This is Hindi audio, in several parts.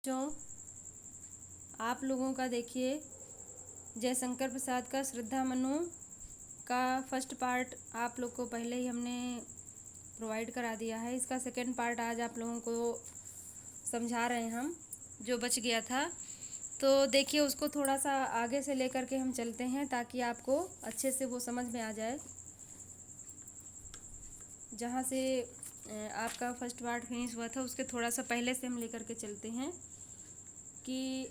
बच्चों, आप लोगों का देखिए जयशंकर प्रसाद का श्रद्धा मनु का फर्स्ट पार्ट आप लोग को पहले ही हमने प्रोवाइड करा दिया है। इसका सेकंड पार्ट आज आप लोगों को समझा रहे हैं हम, जो बच गया था। तो देखिए उसको थोड़ा सा आगे से लेकर के हम चलते हैं ताकि आपको अच्छे से वो समझ में आ जाए। जहाँ से आपका फर्स्ट पार्ट फिनिश हुआ था उसके थोड़ा सा पहले से हम लेकर के चलते हैं कि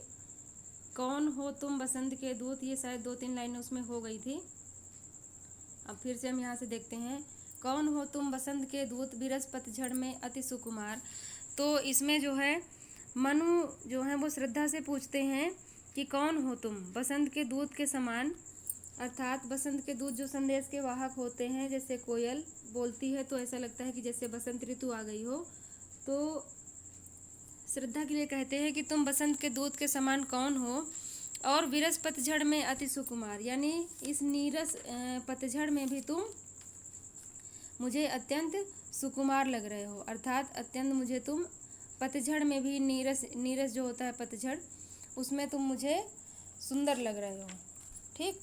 कौन हो तुम बसंत के दूत। ये शायद 2-3 लाइनें उसमें हो गई थी। अब फिर से हम यहाँ से देखते हैं, कौन हो तुम बसंत के दूत बिरस पतझड़ में अति सुकुमार। तो इसमें जो है मनु जो है वो श्रद्धा से पूछते हैं कि कौन हो तुम बसंत के दूत के समान, अर्थात बसंत के दूत जो संदेश के वाहक होते हैं। जैसे कोयल बोलती है तो ऐसा लगता है कि जैसे बसंत ऋतु आ गई हो। तो श्रद्धा के लिए कहते हैं कि तुम बसंत के दूत के समान कौन हो, और विरस पतझड़ में अति सुकुमार, यानी इस नीरस पतझड़ में भी तुम मुझे अत्यंत सुकुमार लग रहे हो। अर्थात अत्यंत मुझे तुम पतझड़ में भी नीरस जो होता है पतझड़, उसमें तुम मुझे सुंदर लग रहे हो। ठीक,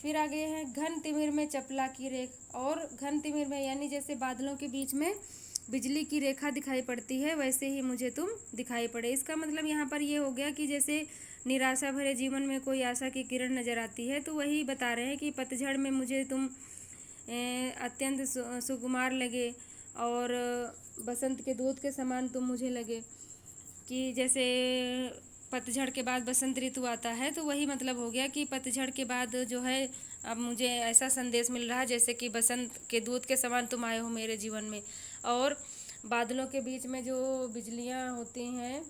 फिर आगे है घन तिमिर में चपला की रेख। और घन तिमिर में यानी जैसे बादलों के बीच में बिजली की रेखा दिखाई पड़ती है, वैसे ही मुझे तुम दिखाई पड़े। इसका मतलब यहाँ पर ये हो गया कि जैसे निराशा भरे जीवन में कोई आशा की किरण नज़र आती है, तो वही बता रहे हैं कि पतझड़ में मुझे तुम अत्यंत सुकुमार लगे, और बसंत के दूत के समान तुम मुझे लगे। कि जैसे पतझड़ के बाद बसंत ऋतु आता है, तो वही मतलब हो गया कि पतझड़ के बाद जो है अब मुझे ऐसा संदेश मिल रहा है जैसे कि बसंत के दूत के समान तुम आए हो मेरे जीवन में। और बादलों के बीच में जो बिजलियां होती हैं,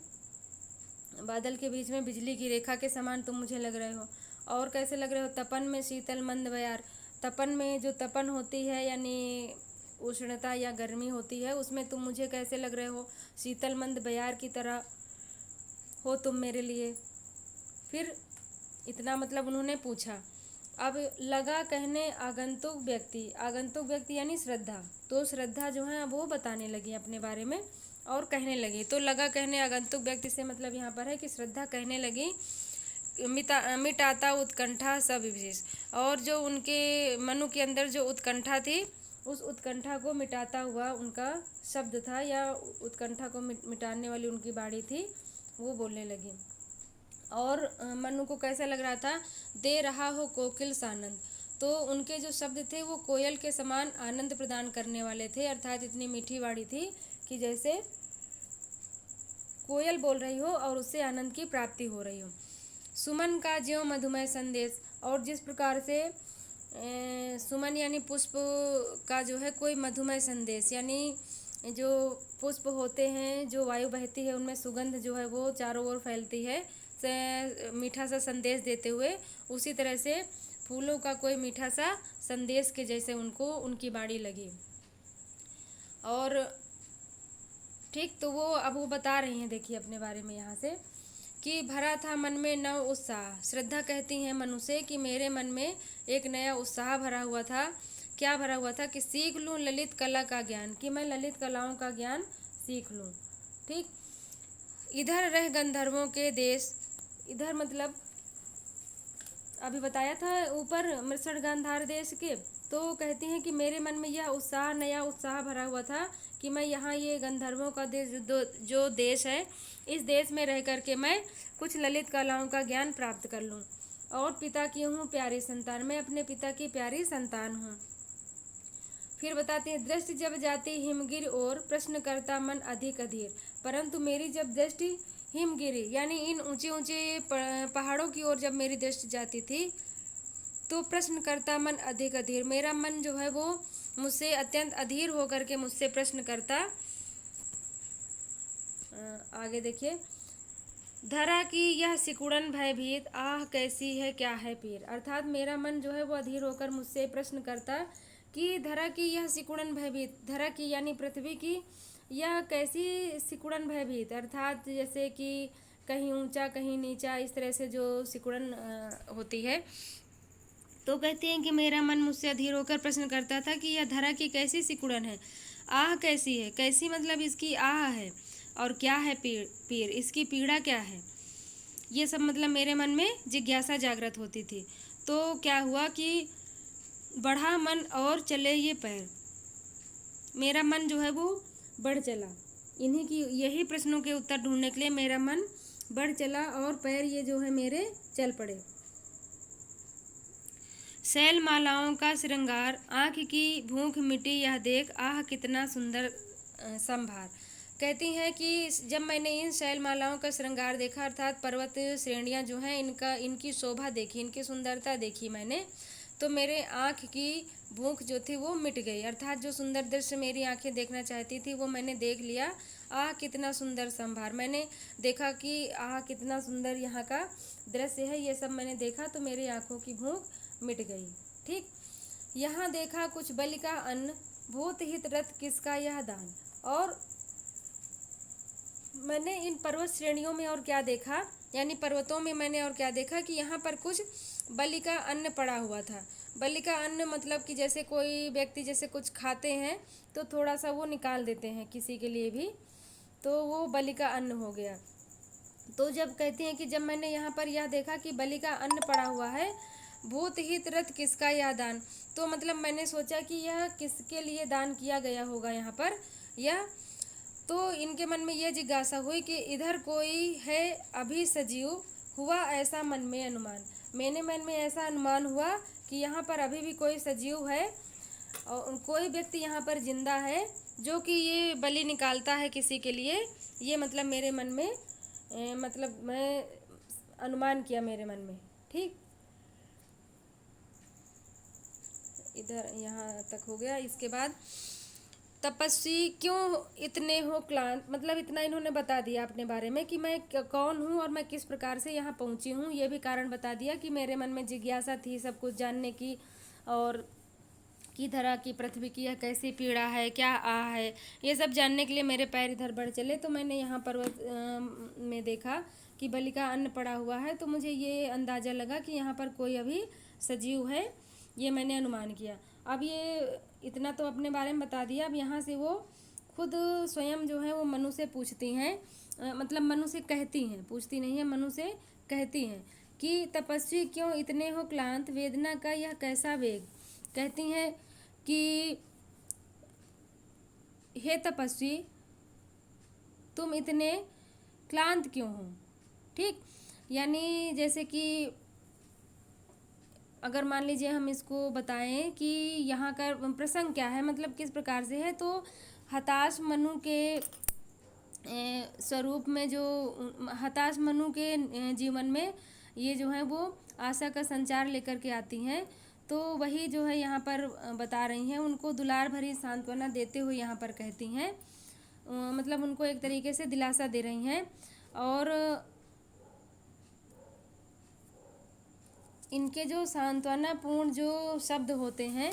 बादल के बीच में बिजली की रेखा के समान तुम मुझे लग रहे हो। और कैसे लग रहे हो, तपन में शीतल मंद बयार। तपन में जो तपन होती है यानी उष्णता या गर्मी होती है, उसमें तुम मुझे कैसे लग रहे हो, शीतल मंद बयार की तरह हो तुम मेरे लिए। फिर इतना मतलब उन्होंने पूछा। अब लगा कहने आगंतुक व्यक्ति यानी श्रद्धा। तो श्रद्धा जो है वो बताने लगी अपने बारे में और कहने लगी। तो लगा कहने आगंतुक व्यक्ति से मतलब यहाँ पर है कि श्रद्धा कहने लगी, मिटाता उत्कंठा सब विशेष। और जो उनके मनु के अंदर जो उत्कंठा थी, उस उत्कंठा को मिटाता हुआ उनका शब्द था, या उत्कंठा को मिटाने वाली उनकी बाणी थी, वो बोलने लगी। और मनु को कैसा लग रहा था, दे रहा हो कोकिल सानंद। तो उनके जो शब्द थे वो कोयल के समान आनंद प्रदान करने वाले थे। अर्थात इतनी मीठी वाणी थी कि जैसे कोयल बोल रही हो और उससे आनंद की प्राप्ति हो रही हो। सुमन का ज्यों मधुमय संदेश। और जिस प्रकार से सुमन यानी पुष्प का जो है कोई मधुमय संदेश, यानी जो पुष्प होते हैं, जो वायु बहती है उनमें सुगंध जो है वो चारों ओर फैलती है मीठा सा संदेश देते हुए, उसी तरह से फूलों का कोई मीठा सा संदेश के जैसे उनको उनकी बाणी लगी। और ठीक, तो वो बता रही हैं, देखिए अपने बारे में यहाँ से कि भरा था मन में नव उत्साह। श्रद्धा कहती हैं मनु से कि मेरे मन में एक नया उत्साह भरा हुआ था। क्या भरा हुआ था, कि सीख लूँ ललित कला का ज्ञान, कि मैं ललित कलाओं का ज्ञान सीख लूँ। ठीक, इधर रह गंधर्वों के देश। इधर मतलब अभी बताया था ऊपर मृषण गांधार देश के। तो कहती हैं कि मेरे मन में यह उत्साह, नया उत्साह भरा हुआ था कि मैं यहाँ ये गंधर्वों का देश जो देश है, इस देश में रह कर के मैं कुछ ललित कलाओं का ज्ञान प्राप्त कर लूँ। और पिता की हूँ प्यारी संतान, मैं अपने पिता की प्यारी संतान हूँ। फिर बताते हैं, दृष्टि जब जाती हिमगिर और प्रश्न करता मन अधिक अधीर। परंतु मेरी जब दृष्टि हिमगिरी यानी इन ऊंचे ऊंचे पहाड़ों की ओर जब मेरी दृष्टि जाती थी, तो प्रश्न करता मन अधिक अधीर, मेरा मन जो है वो मुझसे अत्यंत अधीर होकर के मुझसे प्रश्न करता। आगे देखिए, धरा की यह सिकुड़न भयभीत, आह कैसी है क्या है पीर। अर्थात मेरा मन जो है वो अधीर होकर मुझसे प्रश्न करता कि धरा की यह सिकुड़न भयभीत, धरा की यानी पृथ्वी की, यह कैसी सिकुड़न भयभीत, अर्थात जैसे कि कहीं ऊंचा कहीं नीचा, इस तरह से जो सिकुड़न होती है। तो कहते हैं कि मेरा मन मुझसे अधीर होकर प्रश्न करता था कि यह धरा की कैसी सिकुड़न है, आह कैसी है, कैसी मतलब इसकी आह है, और क्या है पीर, इसकी पीड़ा क्या है, ये सब मतलब मेरे मन में जिज्ञासा जागृत होती थी। तो क्या हुआ कि बढ़ा मन और चले ये पैर, मेरा मन जो है वो बढ़ चला, इन्हीं की यही प्रश्नों के उत्तर ढूंढने के लिए मेरा मन बढ़ चला और पैर ये जो है मेरे चल पड़े। शैल मालाओं का श्रृंगार, आँख की भूख मिटी यह देख, आह कितना सुंदर संभार। कहती हैं कि जब मैंने इन शैल मालाओं का श्रृंगार देखा, अर्थात पर्वत श्रेणियाँ जो हैं इनकी शोभा देखी, इनकी सुंदरता देखी मैंने, तो मेरे आँख की भूख जो थी वो मिट गई। अर्थात जो सुंदर दृश्य मेरी आँखें देखना चाहती थी वो मैंने देख लिया। आह कितना सुंदर संभार, मैंने देखा कि आह कितना सुंदर यहाँ का दृश्य है, ये सब मैंने देखा तो मेरी आँखों की भूख मिट गई। ठीक, यहाँ देखा कुछ बलि का अन्न, भूत हित रथ किसका यह दान। और मैंने इन पर्वत श्रेणियों में और क्या देखा, यानी पर्वतों में मैंने और क्या देखा कि यहाँ पर कुछ बलि का अन्न पड़ा हुआ था। बलि का अन्न मतलब कि जैसे कोई व्यक्ति जैसे कुछ खाते हैं तो थोड़ा सा वो निकाल देते हैं किसी के लिए भी, तो वो बलि का अन्न हो गया। तो जब कहते हैं कि जब मैंने यहाँ पर यह देखा कि बलि का अन्न पड़ा हुआ है, भूत हित रथ किसका यह दान, तो मतलब मैंने सोचा कि यह किसके लिए दान किया गया होगा यहाँ पर यह। तो इनके मन में यह जिज्ञासा हुई कि इधर कोई है अभी सजीव, हुआ ऐसा मन में अनुमान। मेरे मन में ऐसा अनुमान हुआ कि यहाँ पर अभी भी कोई सजीव है और कोई व्यक्ति यहाँ पर जिंदा है जो कि ये बलि निकालता है किसी के लिए, ये मतलब मेरे मन में मतलब मैं अनुमान किया मेरे मन में। ठीक, इधर यहाँ तक हो गया। इसके बाद तपस्वी क्यों इतने हो क्लांत, मतलब इतना इन्होंने बता दिया अपने बारे में कि मैं कौन हूँ और मैं किस प्रकार से यहाँ पहुँची हूँ। ये भी कारण बता दिया कि मेरे मन में जिज्ञासा थी सब कुछ जानने की, और की तरह की पृथ्वी की यह कैसी पीड़ा है, क्या आह है, ये सब जानने के लिए मेरे पैर इधर बढ़ चले। तो मैंने यहाँ पर्वत में देखा कि बलि का अन्न पड़ा हुआ है, तो मुझे ये अंदाज़ा लगा कि यहाँ पर कोई अभी सजीव है, ये मैंने अनुमान किया। अब ये इतना तो अपने बारे में बता दिया। अब यहाँ से वो खुद स्वयं जो है वो मनु से पूछती हैं, मतलब मनु से कहती हैं, पूछती नहीं है, मनु से कहती हैं कि तपस्वी क्यों इतने हो क्लांत, वेदना का यह कैसा वेग। कहती हैं कि हे तपस्वी तुम इतने क्लांत क्यों हो। ठीक, यानी जैसे कि अगर मान लीजिए हम इसको बताएं कि यहाँ का प्रसंग क्या है, मतलब किस प्रकार से है, तो हताश मनु के स्वरूप में जो हताश मनु के जीवन में ये जो है वो आशा का संचार लेकर के आती हैं, तो वही जो है यहाँ पर बता रही हैं, उनको दुलार भरी सांत्वना देते हुए यहाँ पर कहती हैं, मतलब उनको एक तरीके से दिलासा दे रही हैं। और इनके जो सांत्वनापूर्ण जो शब्द होते हैं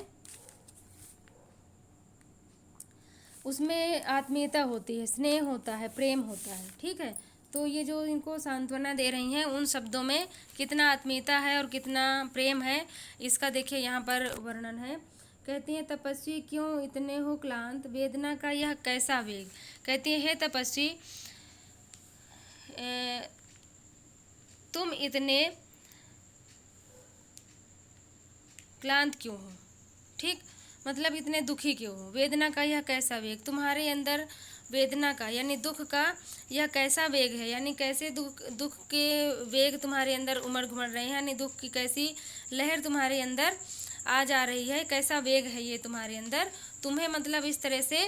उसमें आत्मीयता होती है, स्नेह होता है, प्रेम होता है। ठीक है, तो ये जो इनको सांत्वना दे रही हैं उन शब्दों में कितना आत्मीयता है और कितना प्रेम है, इसका देखिए यहाँ पर वर्णन है। कहती हैं तपस्वी क्यों इतने हो क्लांत, वेदना का यह कैसा वेग। कहती हैं हे तपस्वी तुम इतने क्लांत क्यों हो। ठीक, मतलब इतने दुखी क्यों हो। वेदना का यह कैसा वेग, तुम्हारे अंदर वेदना का यानी दुख का यह कैसा वेग है, यानी कैसे दुख के वेग तुम्हारे अंदर उमड़ घुमड़ रहे हैं, यानी दुख की कैसी लहर तुम्हारे अंदर आ जा रही है, कैसा वेग है ये तुम्हारे अंदर। तुम्हें मतलब इस तरह से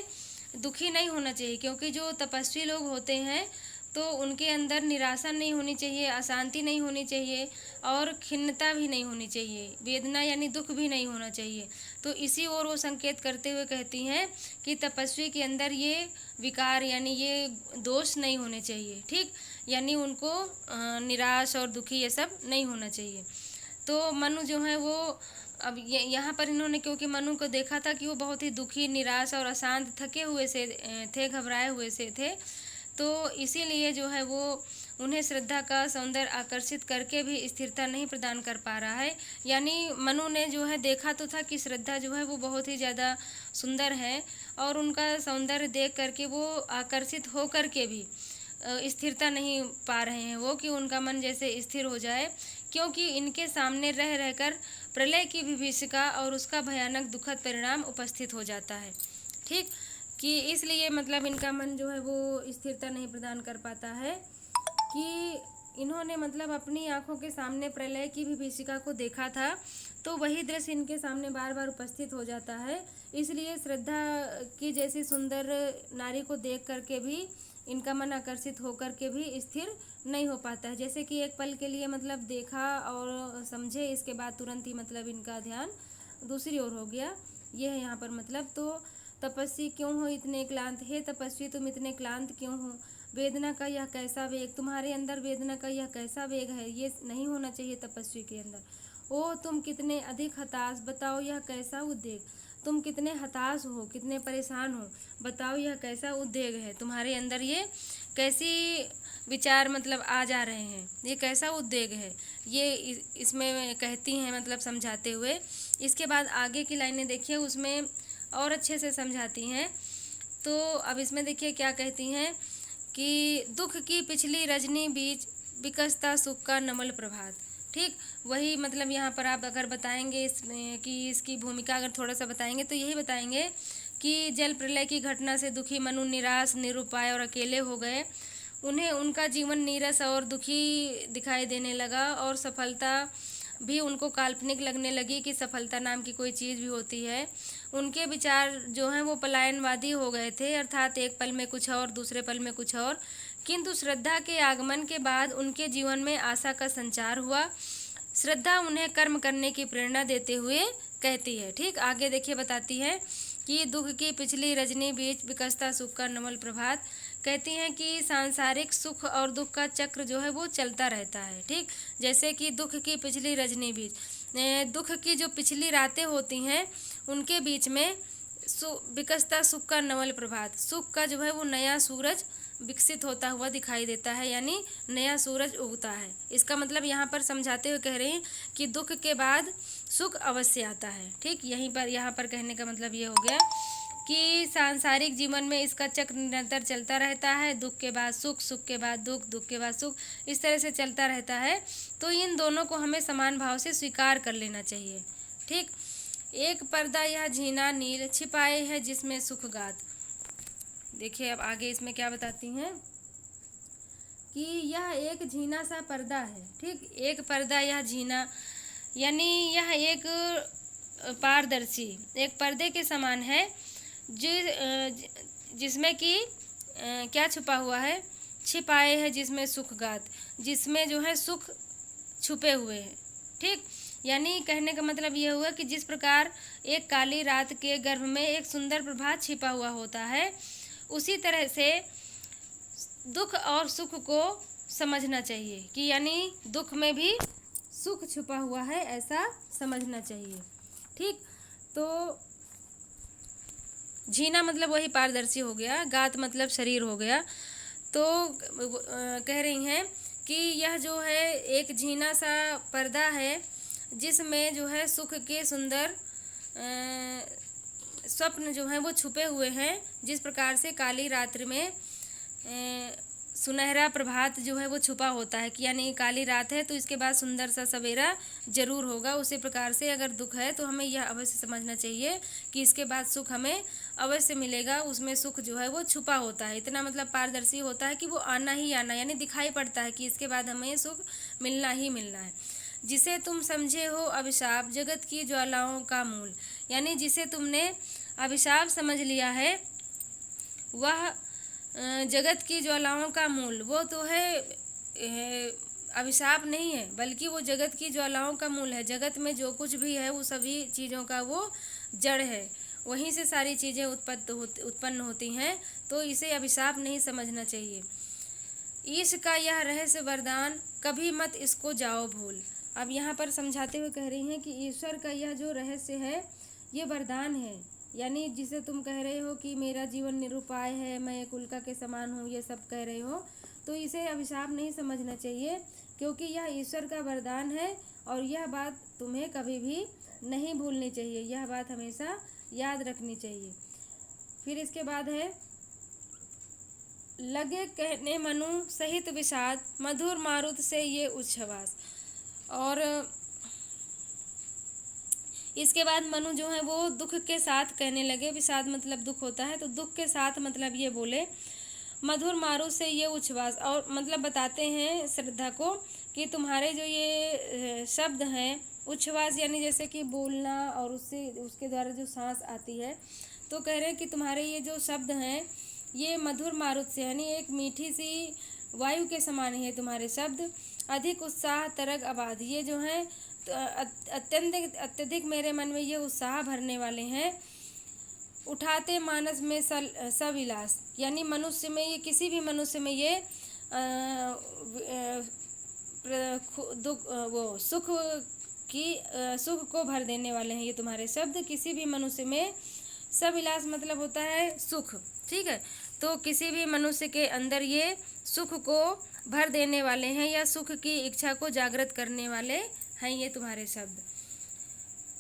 दुखी नहीं होना चाहिए, क्योंकि जो तपस्वी लोग होते हैं तो उनके अंदर निराशा नहीं होनी चाहिए, अशांति नहीं होनी चाहिए और खिन्नता भी नहीं होनी चाहिए, वेदना यानी दुख भी नहीं होना चाहिए। तो इसी ओर वो संकेत करते हुए कहती हैं कि तपस्वी के अंदर ये विकार यानी ये दोष नहीं होने चाहिए। ठीक, यानी उनको निराश और दुखी ये सब नहीं होना चाहिए। तो मनु जो है वो अब यहाँ पर इन्होंने क्योंकि मनु को देखा था कि वो बहुत ही दुखी, निराश और अशांत, थके हुए से थे, घबराए हुए से थे, तो इसीलिए जो है वो उन्हें श्रद्धा का सौंदर्य आकर्षित करके भी स्थिरता नहीं प्रदान कर पा रहा है। यानी मनु ने जो है देखा तो था कि श्रद्धा जो है वो बहुत ही ज़्यादा सुंदर है और उनका सौंदर्य देख करके वो आकर्षित हो करके भी स्थिरता नहीं पा रहे हैं वो, कि उनका मन जैसे स्थिर हो जाए, क्योंकि इनके सामने रह रहकर प्रलय की विभीषिका और उसका भयानक दुखद परिणाम उपस्थित हो जाता है। ठीक, कि इसलिए मतलब इनका मन जो है वो स्थिरता नहीं प्रदान कर पाता है, कि इन्होंने मतलब अपनी आंखों के सामने प्रलय की विभीषिका को देखा था, तो वही दृश्य इनके सामने बार बार उपस्थित हो जाता है। इसलिए श्रद्धा की जैसी सुंदर नारी को देख करके भी इनका मन आकर्षित होकर के भी स्थिर नहीं हो पाता है। जैसे कि एक पल के लिए मतलब देखा और समझे, इसके बाद तुरंत ही मतलब इनका ध्यान दूसरी ओर हो गया। ये है यहाँ पर मतलब। तो तपस्वी क्यों हो इतने क्लांत, हे तपस्वी तुम इतने क्लांत क्यों हो, वेदना का यह कैसा वेग, तुम्हारे अंदर वेदना का यह कैसा वेग है, ये नहीं होना चाहिए तपस्वी के अंदर। ओ तुम कितने अधिक हताश, बताओ यह कैसा उद्वेग, तुम कितने हताश हो, कितने परेशान हो, बताओ यह कैसा उद्वेग है तुम्हारे अंदर, ये कैसी विचार मतलब आ जा रहे हैं, ये कैसा उद्वेग है, ये इसमें कहती हैं मतलब समझाते हुए। इसके बाद आगे की लाइनें देखिए, उसमें और अच्छे से समझाती हैं। तो अब इसमें देखिए क्या कहती हैं कि दुख की पिछली रजनी बीच विकसता सुख का नमल प्रभात। ठीक, वही मतलब यहाँ पर आप अगर बताएंगे इसमें कि इसकी भूमिका अगर थोड़ा सा बताएंगे तो यही बताएंगे कि जल प्रलय की घटना से दुखी मनु निराश, निरुपाय और अकेले हो गए। उन्हें उनका जीवन नीरस और दुखी दिखाई देने लगा और सफलता भी उनको काल्पनिक लगने लगी, कि सफलता नाम की कोई चीज़ भी होती है। उनके विचार जो हैं वो पलायनवादी हो गए थे, अर्थात एक पल में कुछ और दूसरे पल में कुछ और। किंतु श्रद्धा के आगमन के बाद उनके जीवन में आशा का संचार हुआ। श्रद्धा उन्हें कर्म करने की प्रेरणा देते हुए कहती है। ठीक, आगे देखिए बताती है कि दुख की पिछली रजनी बीच विकसता सुख का नमल प्रभात। कहती हैं कि सांसारिक सुख और दुख का चक्र जो है वो चलता रहता है। ठीक, जैसे कि दुख की पिछली रजनी बीच, दुख की जो पिछली रातें होती हैं उनके बीच में विकसता सुख का नवल प्रभात, सुख का जो है वो नया सूरज विकसित होता हुआ दिखाई देता है, यानी नया सूरज उगता है। इसका मतलब यहाँ पर समझाते हुए कह रहे हैं कि दुख के बाद सुख अवश्य आता है। ठीक, यहीं पर यहाँ पर कहने का मतलब ये हो गया कि सांसारिक जीवन में इसका चक्र निरंतर चलता रहता है, दुख के बाद सुख, सुख के बाद दुख, दुख के बाद सुख, इस तरह से चलता रहता है। तो इन दोनों को हमें समान भाव से स्वीकार कर लेना चाहिए। ठीक, एक पर्दा यह झीना नील छिपाए है जिसमें सुख गात। देखिए अब आगे इसमें क्या बताती हैं कि यह एक झीना सा पर्दा है। ठीक, एक पर्दा यह झीना, यानी यह एक पारदर्शी एक पर्दे के समान है, जिसमें कि क्या छुपा हुआ है, छिपाए है जिसमें सुख गात, जिसमें जो है सुख छुपे हुए हैं। ठीक, यानी कहने का मतलब ये हुआ कि जिस प्रकार एक काली रात के गर्भ में एक सुंदर प्रभात छिपा हुआ होता है, उसी तरह से दुख और सुख को समझना चाहिए, कि यानी दुख में भी सुख छुपा हुआ है, ऐसा समझना चाहिए। ठीक, तो झीना मतलब वही पारदर्शी हो गया, गात मतलब शरीर हो गया। तो कह रही हैं कि यह जो है एक झीना सा पर्दा है, जिसमें जो है सुख के सुंदर स्वप्न जो हैं वो छुपे हुए हैं। जिस प्रकार से काली रात्रि में सुनहरा प्रभात जो है वो छुपा होता है, कि यानी काली रात है तो इसके बाद सुंदर सा सवेरा जरूर होगा, उसी प्रकार से अगर दुख है तो हमें यह अवश्य समझना चाहिए कि इसके बाद सुख हमें अवश्य मिलेगा, उसमें सुख जो है वो छुपा होता है, इतना मतलब पारदर्शी होता है कि वो आना ही आना, यानी दिखाई पड़ता है कि इसके बाद हमें सुख मिलना ही मिलना है। जिसे तुम समझे हो अभिशाप जगत की ज्वालाओं का मूल, यानी जिसे तुमने अभिशाप समझ लिया है वह जगत की ज्वालाओं का मूल, वो तो है अभिशाप नहीं है, बल्कि वो जगत की ज्वालाओं का मूल है। जगत में जो कुछ भी है वो सभी चीज़ों का वो जड़ है, वहीं से सारी चीज़ें उत्पन्न होती हैं, तो इसे अभिशाप नहीं समझना चाहिए। ईश का यह रहस्य वरदान कभी मत इसको जाओ भूल। अब यहाँ पर समझाते हुए कह रही हैं कि ईश्वर का यह जो रहस्य है ये वरदान है, यानी जिसे तुम कह रहे हो कि मेरा जीवन निरुपाय है, मैं एक उल्का के समान हूँ, ये सब कह रहे हो, तो इसे अभिशाप नहीं समझना चाहिए, क्योंकि यह ईश्वर का वरदान है और यह बात तुम्हें कभी भी नहीं भूलनी चाहिए, यह बात हमेशा याद रखनी चाहिए। फिर इसके बाद है, लगे कहने मनु सहित विषाद, मधुर मारुत से ये उच्छ्वास। और इसके बाद मनु जो है वो दुख के साथ कहने लगे, विषाद मतलब दुख होता है, तो दुख के साथ मतलब ये बोले, मधुर मारुत से ये उच्छ्वास। और मतलब बताते हैं श्रद्धा को कि तुम्हारे जो ये शब्द हैं, उच्छ्वास यानी जैसे कि बोलना और उससे उसके द्वारा जो सांस आती है, तो कह रहे हैं कि तुम्हारे ये जो शब्द हैं ये मधुर मारुत से यानी एक मीठी सी वायु के समान है तुम्हारे शब्द, अधिक उत्साह तरग आबाद, ये जो हैं अत्यधिक मेरे मन में ये उत्साह भरने वाले हैं। उठाते मानस में सविलास, यानी मनुष्य में ये किसी भी मनुष्य में ये सुख को भर देने वाले हैं ये तुम्हारे शब्द, किसी भी मनुष्य में। सविलास मतलब होता है सुख, ठीक है, तो किसी भी मनुष्य के अंदर ये सुख को भर देने वाले हैं या सुख की इच्छा को जागृत करने वाले हैं ये तुम्हारे शब्द।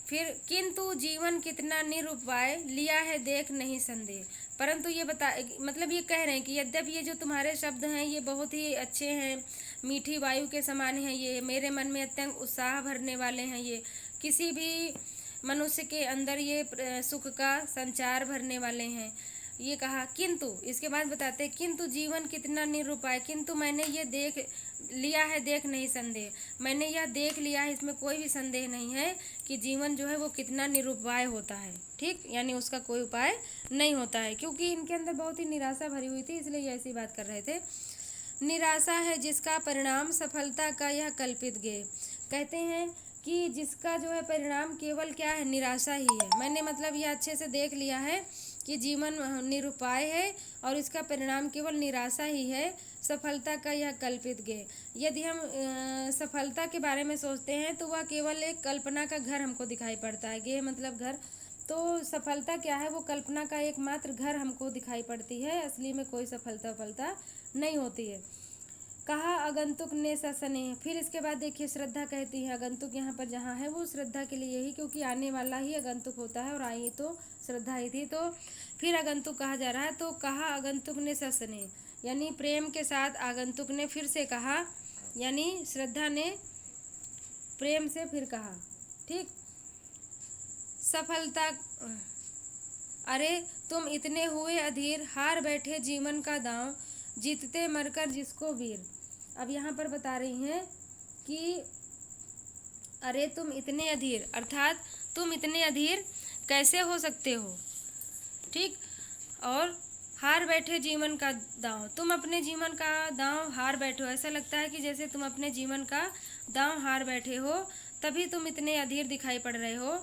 फिर किंतु जीवन कितना निरुपाय, लिया है देख नहीं संदेह, परंतु ये मतलब ये कह रहे हैं कि यद्यपि ये जो तुम्हारे शब्द हैं ये बहुत ही अच्छे हैं, मीठी वायु के समान हैं, ये मेरे मन में अत्यंत उत्साह भरने वाले हैं, ये किसी भी मनुष्य के अंदर ये सुख का संचार भरने वाले हैं, ये कहा। किंतु इसके बाद बताते किंतु जीवन कितना निरुपाय, किंतु मैंने ये देख लिया है देख नहीं संदेह, मैंने यह देख लिया है, इसमें कोई भी संदेह नहीं है कि जीवन जो है वो कितना निरुपाय होता है, ठीक, यानी उसका कोई उपाय नहीं होता है, क्योंकि इनके अंदर बहुत ही निराशा भरी हुई थी, इसलिए ऐसी बात कर रहे थे। निराशा है जिसका परिणाम सफलता का यह कल्पित गेय, कहते हैं कि जिसका जो है परिणाम केवल क्या है, निराशा ही है। मैंने मतलब यह अच्छे से देख लिया है कि जीवन निरुपाय है और इसका परिणाम केवल निराशा ही है, सफलता का यह कल्पित गेय। यदि हम सफलता के बारे में सोचते हैं तो वह केवल एक कल्पना का घर हमको दिखाई पड़ता है, गेय मतलब घर, तो सफलता क्या है, वो कल्पना का एकमात्र घर हमको दिखाई पड़ती है, असली में कोई सफलता नहीं होती है। कहा आगंतुक ने ससने, फिर इसके बाद देखिए श्रद्धा कहती है, आगंतुक यहाँ पर जहाँ है वो श्रद्धा के लिए ही, क्योंकि आने वाला ही आगंतुक होता है और आई तो श्रद्धा ही थी, तो फिर आगंतुक कहा जा रहा है। तो कहा आगंतुक ने ससने, यानी प्रेम के साथ आगंतुक ने फिर से कहा, यानी श्रद्धा ने प्रेम से फिर कहा, ठीक। सफलता, अरे तुम इतने हुए अधीर, हार बैठे जीवन का दांव, जीतते मरकर जिसको वीर। अब यहाँ पर बता रही हैं कि अरे तुम इतने अधीर, अर्थात तुम इतने अधीर कैसे हो सकते हो, ठीक, और हार बैठे जीवन का दांव, तुम अपने जीवन का दांव हार बैठे हो, ऐसा लगता है कि जैसे तुम अपने जीवन का दांव हार बैठे हो, तभी तुम इतने अधीर दिखाई पड़ रहे हो।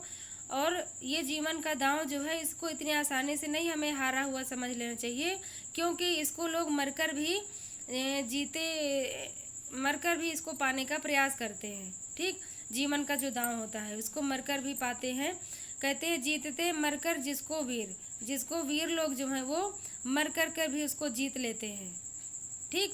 और ये जीवन का दांव जो है इसको इतनी आसानी से नहीं हमें हारा हुआ समझ लेना चाहिए, क्योंकि इसको लोग मरकर भी इसको पाने का प्रयास करते हैं, ठीक। जीवन का जो दांव होता है उसको मरकर भी पाते हैं, कहते हैं जीतते मरकर जिसको वीर लोग जो हैं वो मर कर भी उसको जीत लेते हैं, ठीक।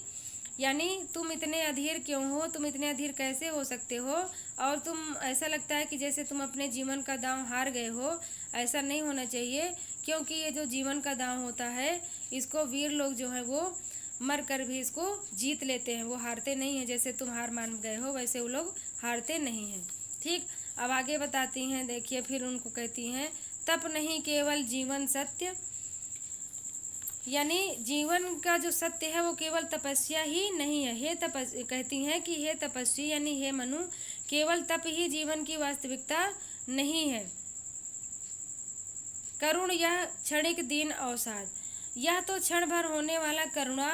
यानी तुम इतने अधीर क्यों हो, तुम इतने अधीर कैसे हो सकते हो, और तुम ऐसा लगता है कि जैसे तुम अपने जीवन का दांव हार गए हो, ऐसा नहीं होना चाहिए, क्योंकि ये जो जीवन का दांव होता है इसको वीर लोग जो है वो मर कर भी इसको जीत लेते हैं, वो हारते नहीं हैं, जैसे तुम हार मान गए हो वैसे वो लोग हारते नहीं हैं, ठीक। अब आगे बताती हैं, देखिए फिर उनको कहती हैं, तप नहीं केवल जीवन सत्य, यानी जीवन का जो सत्य है वो केवल तपस्या ही नहीं है। कहती हैं कि हे तपस्वी यानी हे मनु, केवल तप ही जीवन की वास्तविकता नहीं है। करुण यह क्षणिक दीन अवसाद, यह तो क्षण भर होने वाला करुणा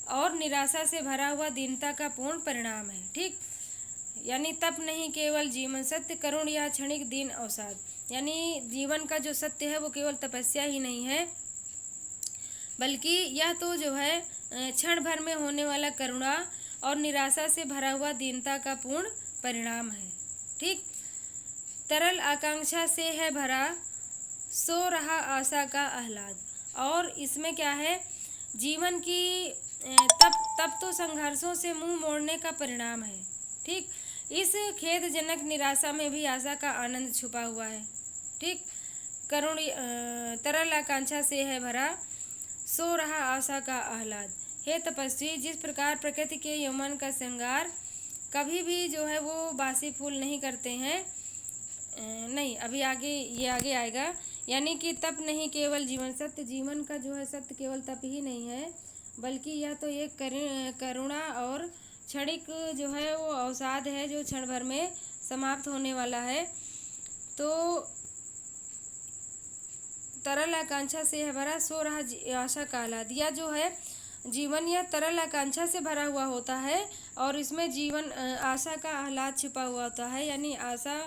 और निराशा से भरा हुआ दीनता का पूर्ण परिणाम है, ठीक। यानी तप नहीं केवल जीवन सत्य, करुण यह क्षणिक दीन अवसाद, यानी जीवन का जो सत्य है वो केवल तपस्या ही नहीं है, बल्कि यह तो जो है क्षण भर में होने वाला करुणा और निराशा से भरा हुआ दीनता का पूर्ण परिणाम है, ठीक। तरल आकांक्षा से है भरा, सो रहा आशा का आह्लाद, और इसमें क्या है, जीवन की तब तब तो संघर्षों से मुंह मोड़ने का परिणाम है। ठीक, इस खेदजनक निराशा में भी आशा का आनंद छुपा हुआ है। ठीक, करुण तरल आकांक्षा से है भरा, सो रहा आशा का आह्लाद। हे तपस्वी, जिस प्रकार प्रकृति के यौवन का श्रृंगार कभी भी जो है वो बासी फूल नहीं करते हैं, नहीं अभी आगे ये आगे आएगा। यानी कि तप नहीं केवल जीवन, सत्य जीवन का जो है सत्य केवल तप ही नहीं है, बल्कि यह तो एक करुणा और क्षणिक जो है वो अवसाद है, जो क्षण भर में समाप्त होने वाला है। तो तरल आकांक्षा से है भरा, सो रहा आशा का आह्लाद। यह जो है जीवन यह तरल आकांक्षा से भरा हुआ होता है और इसमें जीवन आशा का आह्लाद छिपा हुआ होता है। यानी आशा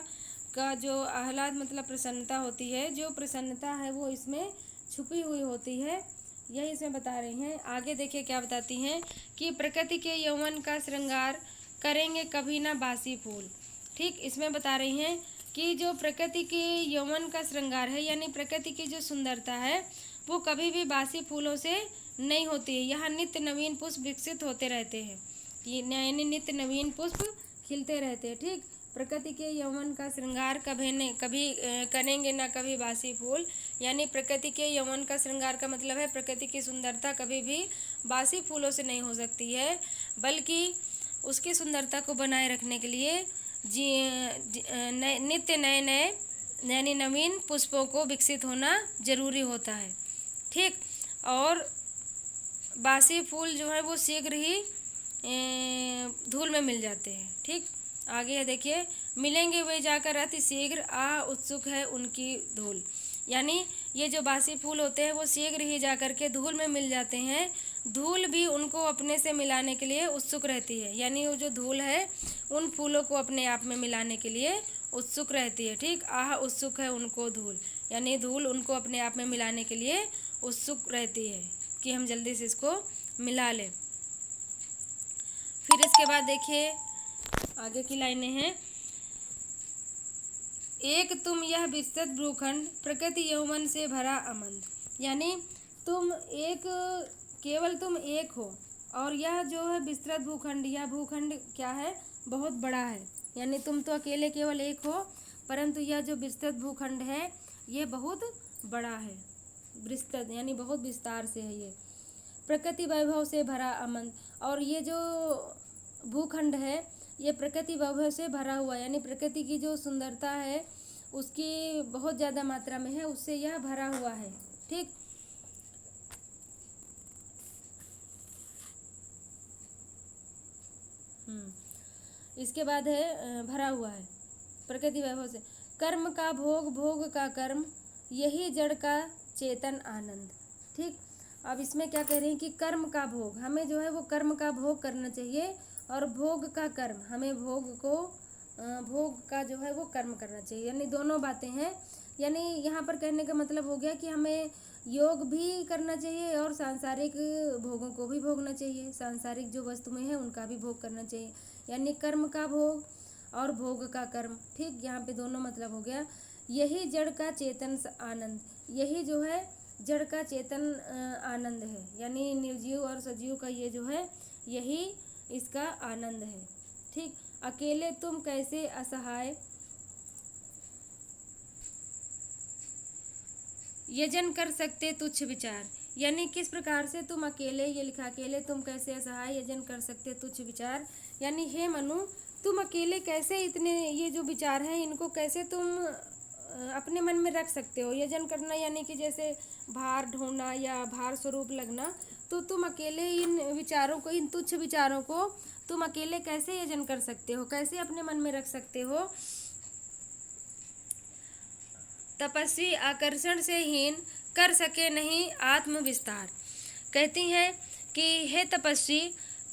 का जो आह्लाद मतलब प्रसन्नता होती है, जो प्रसन्नता है वो इसमें छुपी हुई होती है, यही इसमें बता रही हैं। आगे देखिए क्या बताती हैं कि प्रकृति के यौवन का श्रृंगार करेंगे कभी ना बासी फूल। ठीक, इसमें बता रही हैं कि जो प्रकृति के यौवन का श्रृंगार है, यानी प्रकृति की जो सुंदरता है वो कभी भी बासी फूलों से नहीं होती है। यहाँ नित्य नवीन पुष्प विकसित होते रहते हैं, यानी नित्य नवीन पुष्प खिलते रहते हैं। ठीक, प्रकृति के यौवन का श्रृंगार कभी करेंगे ना कभी बासी फूल। यानी प्रकृति के यौवन का श्रृंगार का मतलब है प्रकृति की सुंदरता कभी भी बासी फूलों से नहीं हो सकती है, बल्कि उसकी सुंदरता को बनाए रखने के लिए नित्य नए नए यानी नवीन पुष्पों को विकसित होना जरूरी होता है। ठीक, और बासी फूल जो है वो शीघ्र ही धूल में मिल जाते हैं। ठीक, आगे है देखिए, मिलेंगे वे जाकर अति शीघ्र, आ उत्सुक है उनकी धूल। यानी ये जो बासी फूल होते हैं वो शीघ्र ही जाकर के धूल में मिल जाते हैं। धूल भी उनको अपने से मिलाने के लिए उत्सुक रहती है, यानी वो जो धूल है उन फूलों को अपने आप में मिलाने के लिए उत्सुक रहती है। ठीक, आह उत्सुक है उनको धूल, यानी धूल उनको अपने आप में मिलाने के लिए उत्सुक रहती है कि हम जल्दी से इसको मिला लें। फिर इसके बाद देखिए आगे की लाइनें हैं, एक तुम यह विस्तृत भूखंड प्रकृति यौवन से भरा अमंद। यानी तुम एक, केवल तुम एक हो और यह जो है विस्तृत भूखंड, यह भूखंड क्या है, बहुत बड़ा है। यानी तुम तो अकेले केवल एक हो, परंतु यह जो विस्तृत भूखंड है ये बहुत बड़ा है, विस्तृत यानी बहुत विस्तार से है ये। प्रकृति वैभव से भरा अमंद, और ये जो भूखंड है ये प्रकृति वैभव से भरा हुआ, यानी प्रकृति की जो सुंदरता है उसकी बहुत ज़्यादा मात्रा में है, उससे यह भरा हुआ है। ठीक, इसके बाद है भरा हुआ है प्रकृति वैभव से। कर्म का भोग, भोग का कर्म, यही जड़ का चेतन आनंद। ठीक, अब इसमें क्या कह रहे हैं कि कर्म का भोग, हमें जो है वो कर्म का भोग करना चाहिए, और भोग का कर्म, हमें भोग का जो है वो कर्म करना चाहिए। यानी दोनों बातें हैं। यानी यहाँ पर कहने का मतलब हो गया कि हमें योग भी करना चाहिए और सांसारिक भोगों को भी भोगना चाहिए, सांसारिक जो वस्तुएं हैं उनका भी भोग करना चाहिए। यानी कर्म का भोग और भोग का कर्म। ठीक, यहाँ पे दोनों मतलब हो गया। यही जड़ का चेतन आनंद, यही जो है जड़ का चेतन आनंद है, यानी निर्जीव और सजीव का ये जो है यही इसका आनंद है। ठीक, अकेले तुम कैसे असहाय यजन कर सकते तुच्छ विचार। यानी किस प्रकार से तुम अकेले, ये लिखा अकेले तुम कैसे असहाय यजन कर सकते तुच्छ विचार। यानी हे मनु, तुम अकेले कैसे इतने ये जो विचार हैं इनको कैसे तुम अपने मन में रख सकते हो। यजन करना यानी कि जैसे भार ढोना या भार स्वरूप लगना, तो तुम अकेले इन विचारों को, इन तुच्छ विचारों को तुम अकेले कैसे यजन कर सकते हो, कैसे अपने मन में रख सकते हो। तपस्वी आकर्षण से हीन कर सके नहीं आत्म विस्तार। कहती हैं कि हे तपस्वी,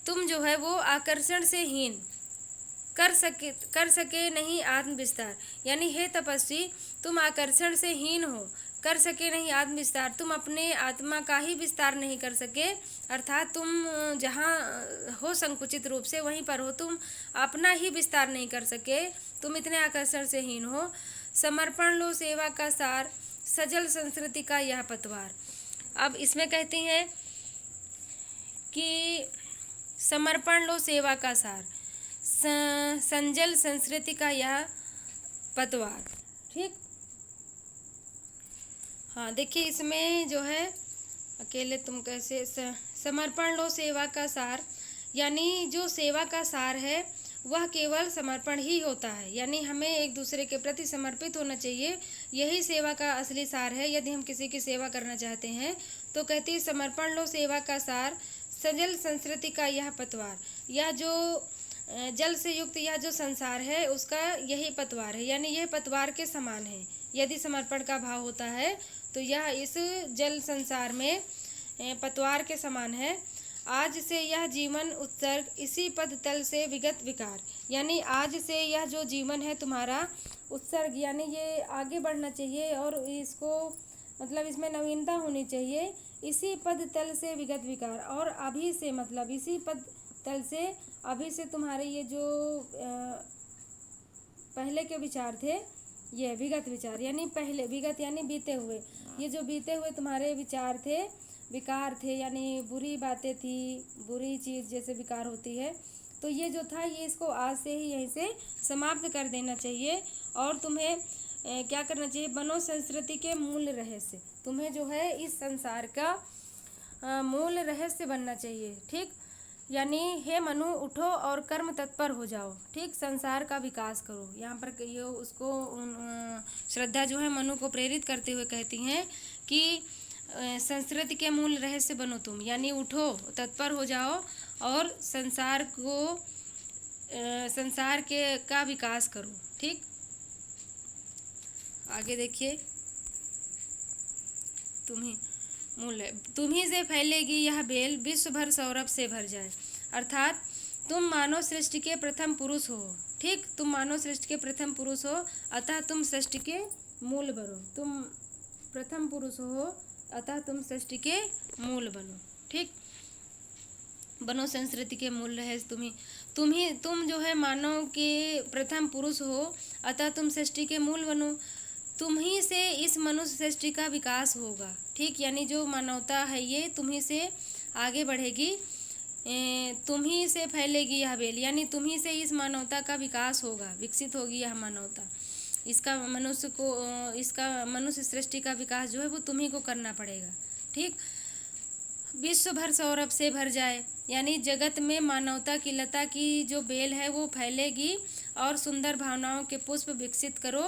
तुम जो है वो आकर्षण से हीन कर सके नहीं आत्म विस्तार। यानी हे तपस्वी, तुम आकर्षण से हीन हो, कर सके नहीं आत्म विस्तार, तुम अपने आत्मा का ही विस्तार नहीं कर सके, अर्थात तुम जहाँ हो संकुचित रूप से वहीं पर हो, तुम अपना ही विस्तार नहीं कर सके, तुम इतने आकर्षण से हीन हो। समर्पण लो सेवा का सार, सजल संस्कृति का यह पतवार। अब इसमें कहती हैं कि समर्पण लो सेवा का सार, संजल संस्कृति का यह पतवार। ठीक, हाँ देखिए इसमें जो है अकेले तुम कैसे समर्पण लो सेवा का सार, यानी जो सेवा का सार है वह केवल समर्पण ही होता है, यानी हमें एक दूसरे के प्रति समर्पित होना चाहिए। यही सेवा का असली सार है। यदि हम किसी की सेवा करना चाहते हैं तो कहती है समर्पण लो सेवा का सार, सजल संस्कृति का यह पतवार। यह जो जल से युक्त यह जो संसार है उसका यही पतवार है, यानी यह पतवार के समान है। यदि समर्पण का भाव होता है तो यह इस जल संसार में पतवार के समान है। आज से यह जीवन उत्सर्ग, इसी पद तल से विगत विकार, यानी आज से यह जो जीवन है तुम्हारा उत्सर्ग, यानी ये आगे बढ़ना चाहिए और इसको मतलब इसमें नवीनता होनी चाहिए। इसी पद तल से विगत विकार, और अभी से मतलब इसी पद तल से अभी से तुम्हारे ये जो पहले के विचार थे ये विगत विचार, यानी पहले विगत यानी बीते हुए, ये जो बीते हुए तुम्हारे विचार थे, विकार थे, यानी बुरी बातें थी, बुरी चीज़ जैसे विकार होती है, तो ये जो था ये इसको आज से ही यहीं से समाप्त कर देना चाहिए। और तुम्हें क्या करना चाहिए, बनो संस्कृति के मूल रहस्य, तुम्हें जो है इस संसार का मूल रहस्य बनना चाहिए। ठीक, यानी हे मनु उठो और कर्म तत्पर हो जाओ। ठीक, संसार का विकास करो। यहाँ पर ये उसको श्रद्धा जो है मनु को प्रेरित करते हुए कहती हैं कि संस्कृति के मूल रहस्य बनो तुम, यानी उठो तत्पर हो जाओ और संसार के का विकास करो। ठीक, आगे देखिए, तुम्ही से फैलेगी यह बेल, विश्व भर सौरभ से भर जाए। अर्थात तुम मानव सृष्टि के प्रथम पुरुष हो। ठीक, तुम मानव सृष्टि के प्रथम पुरुष हो, अतः तुम सृष्टि के मूल बनो। तुम प्रथम पुरुष हो अतः तुम सृष्टि के मूल बनो। ठीक, बनो संस्कृति के मूल रहस्य तुम जो है मानव के प्रथम पुरुष हो, अतः तुम सृष्टि के मूल बनो। तुम्ही से इस मनुष्य सृष्टि का विकास होगा। ठीक, यानी जो मानवता है ये तुम्ही से आगे बढ़ेगी, तुम्ही से फैलेगी यह बेल, यानी तुम्ही से इस मानवता का विकास होगा, विकसित होगी यह मानवता। इसका मनुष्य सृष्टि का विकास जो है वो तुम्ही को करना पड़ेगा। ठीक, विश्व भर सौरभ से भर जाए, यानी जगत में मानवता की लता की जो बेल है वो फैलेगी और सुंदर भावनाओं के पुष्प विकसित करो,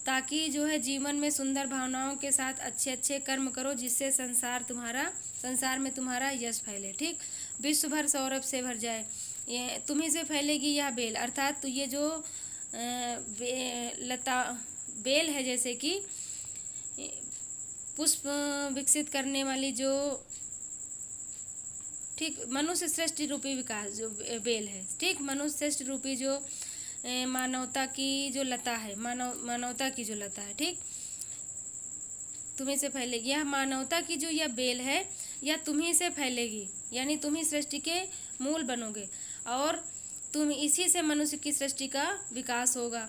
ताकि जो है जीवन में सुंदर भावनाओं के साथ अच्छे अच्छे कर्म करो, जिससे संसार में तुम्हारा यश फैले। ठीक, विश्व भर सौरभ से भर जाए, ये तुम्ही से फैलेगी यह बेल, अर्थात तो ये जो लता बेल है, जैसे कि पुष्प विकसित करने वाली जो ठीक मनुष्य सृष्टि रूपी विकास जो बेल है। ठीक, मनुष्य सृष्टि रूपी जो मानवता की जो लता है, मानवता की जो लता है। ठीक, तुम्ही से फैलेगी यह मानवता की जो यह बेल है, यह तुम्ही से फैलेगी, यानी तुम्ही सृष्टि के मूल बनोगे और तुम इसी से मनुष्य की सृष्टि का विकास होगा।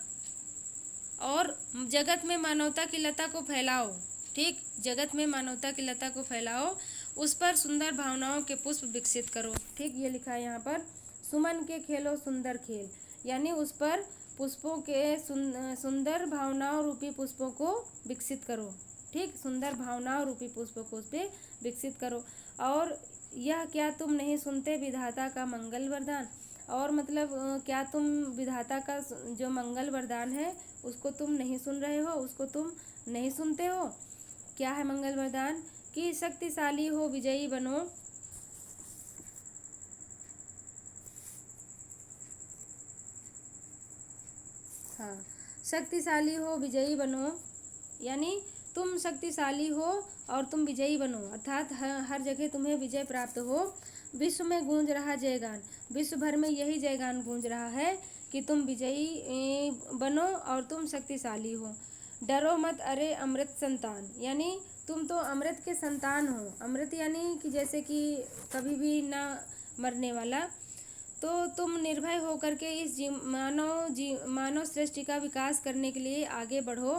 और जगत में मानवता की लता को फैलाओ। ठीक, जगत में मानवता की लता को फैलाओ, उस पर सुंदर भावनाओं के पुष्प विकसित करो। ठीक, ये लिखा है यहाँ पर, सुमन के खेलो सुंदर खेल, यानी उस पर पुष्पों के सुंदर भावनाओं रूपी पुष्पों को विकसित करो। ठीक, सुंदर भावनाओं रूपी पुष्पों को उस पर विकसित करो। और यह क्या तुम नहीं सुनते विधाता का मंगल वरदान, और मतलब क्या तुम विधाता का जो मंगल वरदान है उसको तुम नहीं सुन रहे हो, उसको तुम नहीं सुनते हो। क्या है मंगल वरदान, कि शक्तिशाली हो विजयी बनो, हाँ शक्तिशाली हो विजयी बनो, यानी तुम शक्तिशाली हो और तुम विजयी बनो, अर्थात हर जगह तुम्हें विजय प्राप्त हो। विश्व में गूंज रहा जयगान, विश्व भर में यही जयगान गूंज रहा है कि तुम विजयी बनो और तुम शक्तिशाली हो। डरो मत अरे अमृत संतान, यानी तुम तो अमृत के संतान हो। अमृत यानी कि जैसे कि कभी भी ना मरने वाला। तो तुम निर्भय होकर के इस मानव सृष्टि का विकास करने के लिए आगे बढ़ो।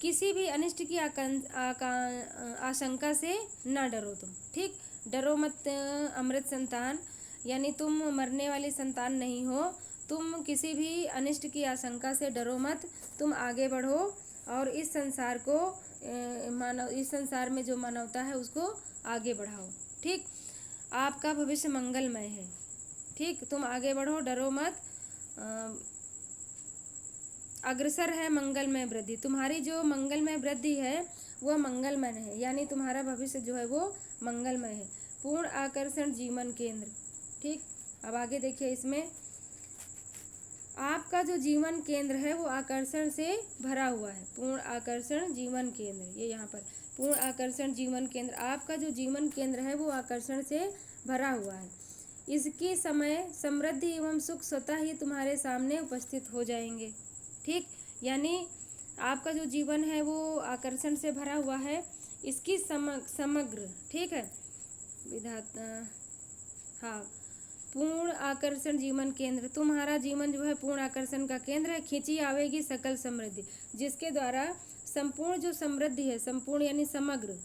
किसी भी अनिष्ट की आशंका से ना डरो तुम। ठीक, डरो मत अमृत संतान, यानी तुम मरने वाली संतान नहीं हो। तुम किसी भी अनिष्ट की आशंका से डरो मत, तुम आगे बढ़ो और इस संसार को इस संसार में जो मानवता है उसको आगे बढ़ाओ। ठीक, आपका भविष्य मंगलमय है। ठीक, तुम आगे बढ़ो, डरो मत। अग्रसर है मंगलमय वृद्धि, तुम्हारी जो मंगलमय वृद्धि है वह मंगलमय है, यानी तुम्हारा भविष्य जो है वो मंगलमय है। पूर्ण आकर्षण जीवन केंद्र। ठीक, अब आगे देखिए, इसमें आपका जो जीवन केंद्र है वो आकर्षण से भरा हुआ है। पूर्ण आकर्षण जीवन केंद्र, ये यहाँ पर पूर्ण आकर्षण जीवन केंद्र, आपका जो जीवन केंद्र है वो आकर्षण से भरा हुआ है। इसकी समय समृद्धि एवं सुख स्वतः ही तुम्हारे सामने उपस्थित हो जाएंगे। ठीक, यानी आपका जो जीवन है वो आकर्षण से भरा हुआ है। इसकी समग्र, ठीक है विधाता, हाँ, पूर्ण आकर्षण जीवन केंद्र, तुम्हारा जीवन जो है पूर्ण आकर्षण का केंद्र है। खींची आवेगी सकल समृद्धि, जिसके द्वारा संपूर्ण जो समृद्धि है, संपूर्ण यानी समग्र,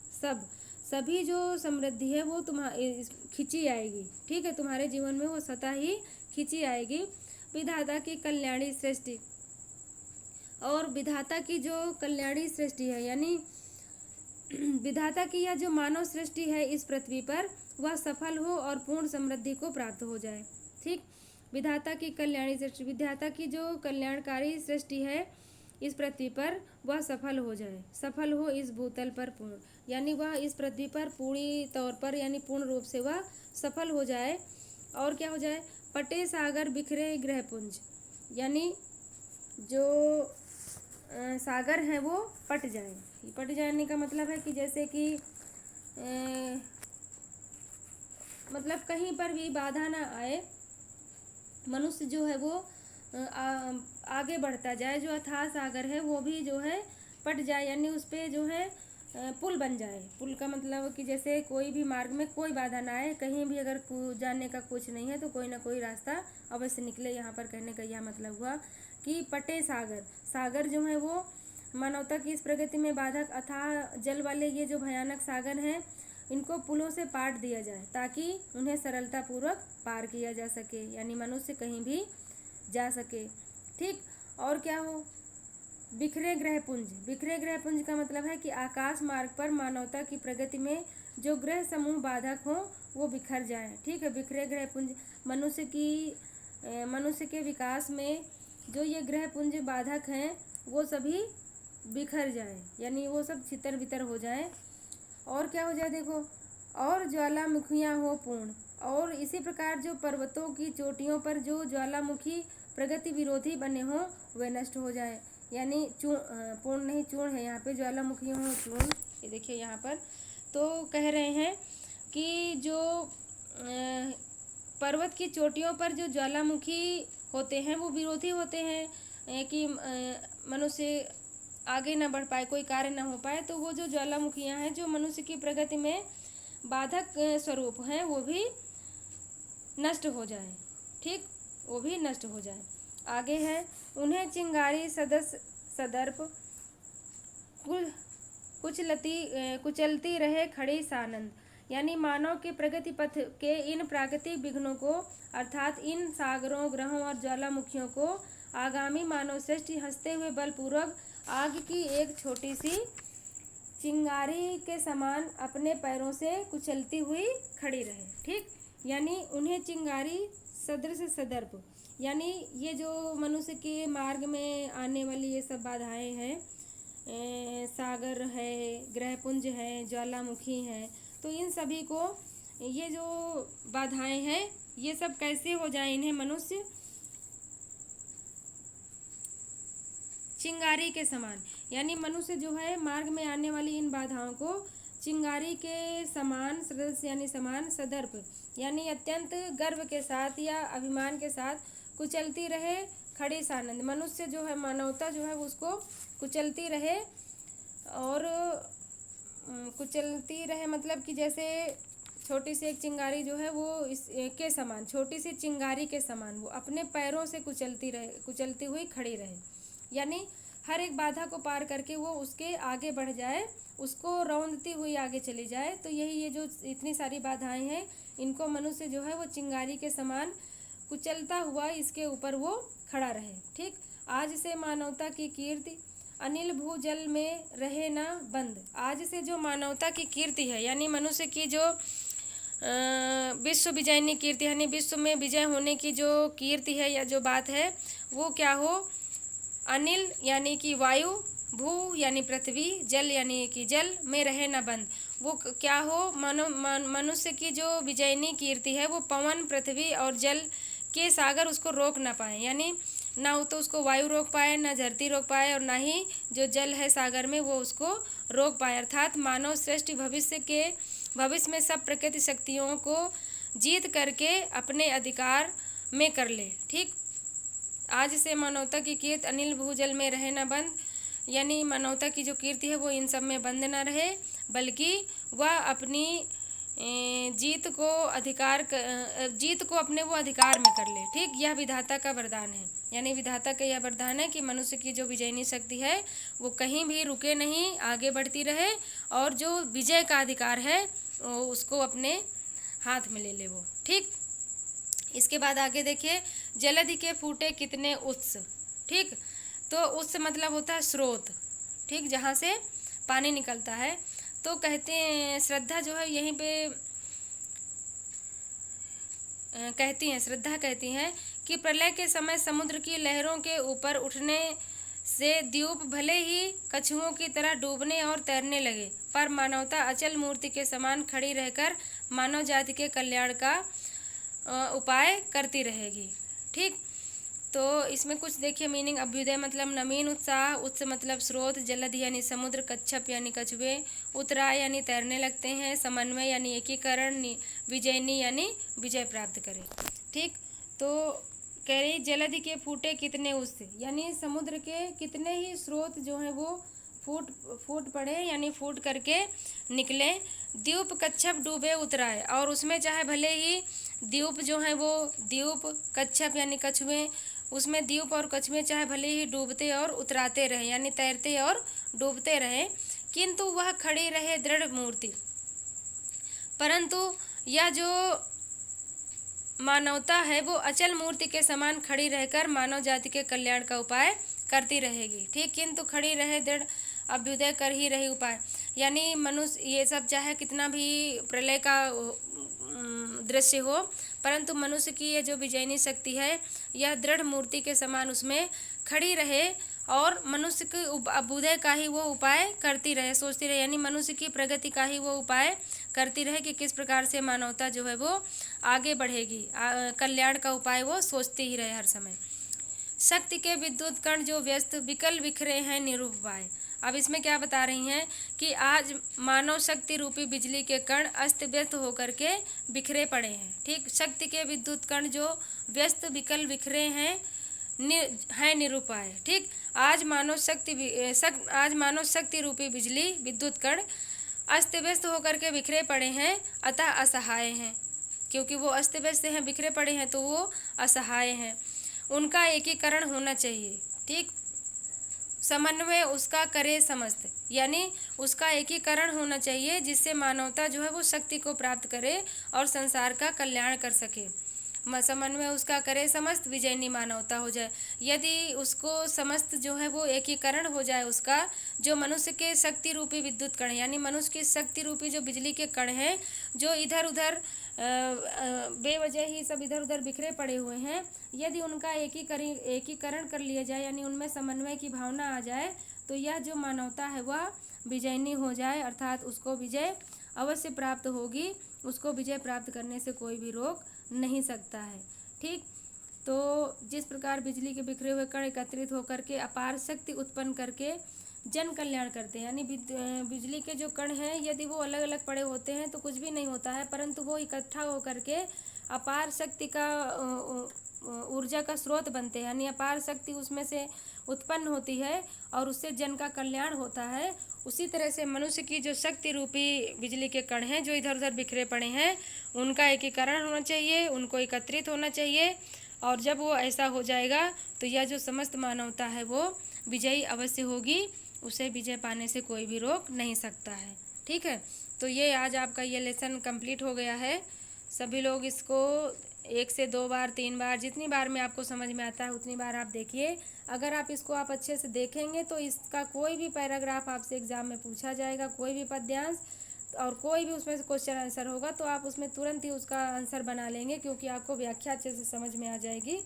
सभी जो समृद्धि है वो तुम्हारी खींची आएगी। ठीक है, तुम्हारे जीवन में वो स्वतः ही खींची आएगी। विधाता की कल्याणी सृष्टि, और विधाता की जो कल्याणी सृष्टि है, यानी विधाता की यह जो मानव सृष्टि है इस पृथ्वी पर, वह सफल हो और पूर्ण समृद्धि को प्राप्त हो जाए। ठीक, विधाता की कल्याणी सृष्टि, विधाता की जो कल्याणकारी सृष्टि है इस पृथ्वी पर, वह सफल हो जाए, सफल हो इस भूतल पर पूर्ण, यानी वह इस पृथ्वी पर पूरी तौर पर यानी पूर्ण रूप से वह सफल हो जाए। और क्या हो जाए, पटे सागर बिखरे ग्रहपुंज, यानी जो सागर है वो पट जाए। पट जाने का मतलब है कि जैसे कि मतलब कहीं पर भी बाधा ना आए, मनुष्य जो है वो आगे बढ़ता जाए, जो अथाह सागर है वो भी जो है पट जाए, यानी उस पर जो है पुल बन जाए। पुल का मतलब कि जैसे कोई भी मार्ग में कोई बाधा ना आए, कहीं भी अगर जाने का कुछ नहीं है तो कोई ना कोई रास्ता अवश्य निकले। यहाँ पर कहने का यह मतलब हुआ कि पटे सागर, सागर जो है वो मानवता की इस प्रगति में बाधक अथाह जल वाले ये जो भयानक सागर हैं, इनको पुलों से पाट दिया जाए ताकि उन्हें सरलतापूर्वक पार किया जा सके, यानी मनुष्य कहीं भी जा सके। ठीक, और क्या हो, बिखरे ग्रहपुंज, बिखरे ग्रहपुंज का मतलब है कि आकाश मार्ग पर मानवता की प्रगति में जो ग्रह समूह बाधक हो वो बिखर जाए। ठीक है, बिखरे ग्रहपुंज, मनुष्य के विकास में जो ये ग्रहपुंज बाधक हैं वो सभी बिखर जाए, यानी वो सब छितर बितर हो जाए। और क्या हो जाए देखो, और ज्वालामुखियाँ हो पूर्ण, और इसी प्रकार जो पर्वतों की चोटियों पर जो ज्वालामुखी प्रगति विरोधी बने हों वे नष्ट हो जाए, यानी पूर्ण नहीं, चूर्ण है यहाँ पे, ज्वालामुखियाँ हो चूर्ण। ये देखिए यहाँ पर तो कह रहे हैं कि जो पर्वत की चोटियों पर जो ज्वालामुखी होते हैं वो विरोधी होते हैं कि मनुष्य आगे ना बढ़ पाए, कोई कार्य ना हो पाए, तो वो जो ज्वालामुखियाँ हैं जो मनुष्य की प्रगति में बाधक स्वरूप हैं वो भी नष्ट हो जाए। ठीक, वो भी नष्ट हो जाए। आगे है, उन्हें चिंगारी सदस्य सदर्प कुचलती रहे खड़ी सानंद, यानी मानव के प्रगति पथ के इन प्राकृतिक विघ्नों को, अर्थात इन सागरों, ग्रहों और ज्वालामुखियों को आगामी मानव सृष्टि हंसते हुए बलपूर्वक आग की एक छोटी सी चिंगारी के समान अपने पैरों से कुचलती हुई खड़ी रहे। ठीक, यानी उन्हें चिंगारी सदृश सदर्प, यानी ये जो मनुष्य के मार्ग में आने वाली ये सब बाधाएं हैं, सागर है, ग्रहपुंज है, ज्वालामुखी हैं, तो इन सभी को ये जो बाधाएं हैं ये सब कैसे हो जाए, इन्हें मनुष्य चिंगारी के समान, यानी मनुष्य जो है मार्ग में आने वाली इन बाधाओं को चिंगारी के समान, सदस्य यानी समान, सदर्प यानी अत्यंत गर्व के साथ या अभिमान के साथ कुचलती रहे खड़ी सानंद, मनुष्य जो है, मानवता जो है उसको कुचलती रहे, और कुचलती रहे मतलब कि जैसे छोटी सी एक चिंगारी जो है वो इस के समान, छोटी सी चिंगारी के समान वो अपने पैरों से कुचलती हुई खड़ी रहे, यानी हर एक बाधा को पार करके वो उसके आगे बढ़ जाए, उसको रौंदती हुई आगे चली जाए। तो यही ये जो इतनी सारी बाधाएं हैं, इनको मनुष्य जो है वो चिंगारी के समान कुचलता हुआ इसके ऊपर वो खड़ा रहे। ठीक, आज से मानवता की कीर्ति अनिल भूजल में रहे ना बंद। आज से जो मानवता की कीर्ति है, यानी मनुष्य की जो विश्व विजयनी कीर्ति, यानी विश्व में विजय होने की जो कीर्ति है या जो बात है, वो क्या हो, अनिल यानी कि वायु, भू यानी पृथ्वी, जल यानी कि जल में रहे न बंद। वो क्या हो, मनुष्य की जो विजयनी कीर्ति है वो पवन, पृथ्वी और जल के सागर उसको रोक ना पाए, यानी ना तो उसको वायु रोक पाए, ना धरती रोक पाए, और ना ही जो जल है सागर में वो उसको रोक पाए। अर्थात मानव श्रेष्ठ भविष्य में सब प्रकृति शक्तियों को जीत करके अपने अधिकार में कर ले। ठीक, आज से मानवता की कीर्ति अनिल भूजल में रहे न बंद, यानी मानवता की जो कीर्ति है वो इन सब में बंद न रहे, बल्कि वह अपनी जीत को अपने वो अधिकार में कर ले। ठीक, यह विधाता का वरदान है, यानी विधाता का यह वरदान है कि मनुष्य की जो विजयनी शक्ति है वो कहीं भी रुके नहीं, आगे बढ़ती रहे, और जो विजय का अधिकार है उसको अपने हाथ में ले ले वो। ठीक, इसके बाद आगे देखिए, जलधि के फूटे कितने उत्स। ठीक, तो उत्स मतलब होता है स्रोत, ठीक, जहाँ से पानी निकलता है। तो कहते हैं श्रद्धा जो है यहीं पे श्रद्धा कहती हैं कि प्रलय के समय समुद्र की लहरों के ऊपर उठने से द्वीप भले ही कछुओं की तरह डूबने और तैरने लगे, पर मानवता अचल मूर्ति के समान खड़ी रहकर मानव जाति के कल्याण का उपाय करती रहेगी। ठीक, तो इसमें कुछ देखिए मीनिंग। अभ्युदय मतलब नवीन उत्साह, उत्स मतलब स्रोत, जलधि यानी समुद्र, कच्छप यानी कछुए, उत्तराय यानी तैरने लगते हैं, समन्वय यानी एकीकरण, विजयनी यानी विजय प्राप्त करें। ठीक, तो कह रही जलधि के फूटे कितने उत्स, यानी समुद्र के कितने ही स्रोत जो हैं वो फूट पड़े, यानी फूट करके निकले। द्वीप कच्छप डूबे उतराए, और उसमें चाहे भले ही द्वीप जो हैं वो द्वीप कच्छप यानी कछुए, उसमें द्वीप और कछुए चाहे भले ही डूबते और उतराते रहे, यानी तैरते और डूबते रहे, किंतु वह खड़ी रहे दृढ़ मूर्ति। परंतु यह जो मानवता है वो अचल मूर्ति के समान खड़ी रहकर मानव जाति के कल्याण का उपाय करती रहेगी। ठीक, किंतु खड़ी रहे दृढ़, अभ्युदय कर ही रही उपाय, यानी मनुष्य ये सब चाहे कितना भी प्रलय का दृश्य हो, परंतु मनुष्य की ये जो विजयनी शक्ति है यह दृढ़ मूर्ति के समान उसमें खड़ी रहे, और मनुष्य के अभ्युदय का ही वो उपाय करती रहे, सोचती रहे, यानी मनुष्य की प्रगति का ही वो उपाय करती रहे कि किस प्रकार से मानवता जो है वो आगे बढ़ेगी, कल्याण का उपाय वो सोचती ही रहे हर समय। शक्ति के विद्युत कण जो व्यस्त विकल बिखरे हैं निरुपाय। अब इसमें क्या बता रही हैं कि आज मानव शक्ति रूपी बिजली के कण अस्त व्यस्त होकर के बिखरे पड़े हैं। ठीक, शक्ति के विद्युत कण जो व्यस्त विकल बिखरे हैं निरुपाय। ठीक, आज मानव शक्ति रूपी बिजली विद्युत कण अस्त व्यस्त होकर के बिखरे पड़े हैं, अतः असहाय हैं। क्योंकि वो अस्त व्यस्त हैं, बिखरे पड़े हैं, तो वो असहाय हैं। उनका एकीकरण होना चाहिए। ठीक, समन्वय उसका करे समस्त, यानी उसका एकीकरण होना चाहिए जिससे मानवता जो है वो शक्ति को प्राप्त करे और संसार का कल्याण कर सके। समन्वय उसका करे समस्त, विजयनी मानवता हो जाए। यदि उसको समस्त जो है वो एकीकरण हो जाए, उसका जो मनुष्य के शक्ति रूपी विद्युत कण, यानी मनुष्य की शक्ति रूपी जो बिजली के कण हैं, जो इधर उधर बेवजह ही सब इधर उधर बिखरे पड़े हुए हैं, यदि उनका एकीकरण कर लिया जाए, यानी उनमें समन्वय की भावना आ जाए, तो यह जो मानवता है वह विजयनी हो जाए, अर्थात उसको विजय अवश्य प्राप्त होगी। उसको विजय प्राप्त करने से कोई भी रोक नहीं सकता है। ठीक, तो जिस प्रकार बिजली के बिखरे हुए कण एकत्रित होकर के अपार शक्ति उत्पन्न करके जन कल्याण करते हैं, यानी बिजली के जो कण हैं यदि वो अलग अलग पड़े होते हैं तो कुछ भी नहीं होता है, परंतु वो इकट्ठा होकर के अपार शक्ति का ऊर्जा का स्रोत बनते हैं, यानी अपार शक्ति उसमें से उत्पन्न होती है और उससे जन का कल्याण होता है। उसी तरह से मनुष्य की जो शक्ति रूपी बिजली के कण हैं जो इधर उधर बिखरे पड़े हैं, उनका एकीकरण होना चाहिए, उनको एकत्रित होना चाहिए, और जब वो ऐसा हो जाएगा तो यह जो समस्त मानवता है वो विजयी अवश्य होगी, उसे विजय पाने से कोई भी रोक नहीं सकता है। ठीक है, तो ये आज आपका ये लेसन कंप्लीट हो गया है। सभी लोग इसको 1 से 2 बार 3 बार जितनी बार में आपको समझ में आता है उतनी बार आप देखिए। अगर आप इसको आप अच्छे से देखेंगे तो इसका कोई भी पैराग्राफ आपसे एग्ज़ाम में पूछा जाएगा, कोई भी पद्यांश और कोई भी उसमें से क्वेश्चन आंसर होगा तो आप उसमें तुरंत ही उसका आंसर बना लेंगे, क्योंकि आपको व्याख्या अच्छे से समझ में आ जाएगी।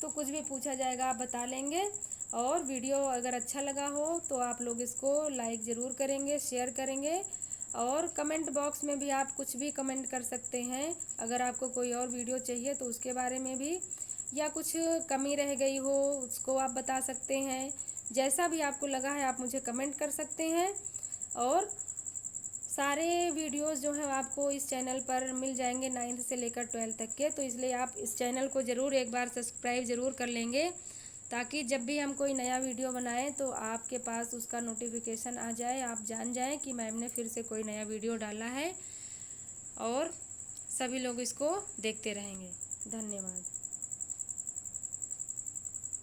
तो कुछ भी पूछा जाएगा आप बता लेंगे। और वीडियो अगर अच्छा लगा हो तो आप लोग इसको लाइक ज़रूर करेंगे, शेयर करेंगे, और कमेंट बॉक्स में भी आप कुछ भी कमेंट कर सकते हैं। अगर आपको कोई और वीडियो चाहिए तो उसके बारे में भी, या कुछ कमी रह गई हो उसको आप बता सकते हैं। जैसा भी आपको लगा है आप मुझे कमेंट कर सकते हैं। और सारे वीडियोस जो हैं आपको इस चैनल पर मिल जाएंगे 9th से लेकर 12th तक के, तो इसलिए आप इस चैनल को ज़रूर एक बार सब्सक्राइब ज़रूर कर लेंगे, ताकि जब भी हम कोई नया वीडियो बनाएं तो आपके पास उसका नोटिफिकेशन आ जाए, आप जान जाएं कि मैम ने फिर से कोई नया वीडियो डाला है, और सभी लोग इसको देखते रहेंगे। धन्यवाद।